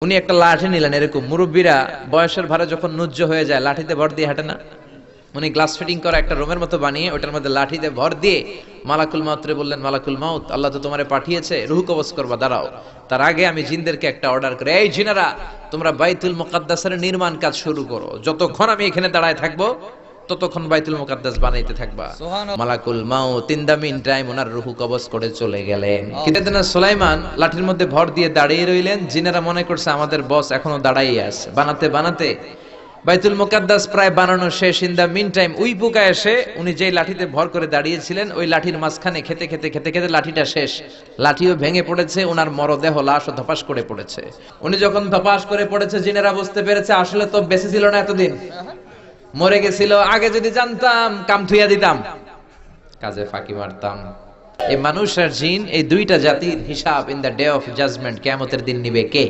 উনি একটা লাঠি নিলেন, এরকম মুরব্বীরা বয়সের ভারে যখন নুজ্জ হয়ে যায় লাঠিতে ভর দিয়ে হাঁটে না, উনি গ্লাস ফিটিং করা একটা রুমের মতো বানিয়ে ওটার মধ্যে লাঠিতে ভর দিয়ে মালাকুল মাউতরে বললেন, মালাকুল মাউত, আল্লাহ তো তোমারে পাঠিয়েছে, রুহ কবজ করবা, দাঁড়াও। তার আগে আমি জিনদেরকে একটা অর্ডার করে, এই জিনেরা, তোমরা বাইতুল মুকাদ্দাসের নির্মাণ কাজ শুরু করো, যতক্ষণ আমি এখানে দাঁড়ায় থাকবো ততক্ষণ বাইতুল মুকাদ্দাস বানাইতে থাকবা। মালাকুল মাউত ইন দা মিন টাইম ওনার রুহ কবজ করে চলে গেলেন। কিন্তু সুলাইমান লাঠির মধ্যে ভর দিয়ে দাঁড়িয়ে রইলেন। জিনেরা মনে করছে আমাদের বস এখনো দাঁড়াইয়ে আছে। বানাতে বানাতে বাইতুল মুকাদ্দাস প্রায় বানানো শেষ। In the meantime we পোকা এসে উনি যেই লাঠিতে ভর করে দাঁড়িয়েছিলেন ওই লাঠির মাঝখানে খেতে খেতে খেতে খেতে লাঠিটা শেষ, লাঠিও ভেঙে পড়েছে, ওনার মরদেহ লাশও ধপাস করে পড়েছে। উনি যখন ধপাস করে পড়েছে জিনেরা বুঝতে পেরেছে আসলে তো বেঁচে ছিল না, এতদিন মরে গেছিল। আগে যদি জানতাম কাম থুইয়া দিতাম, কাজে ফাঁকি মারতাম। এই মানুষ আর জিন, এই দুইটা জাতির হিসাব in the day of judgement, কিয়ামতের দিন নিবে কে?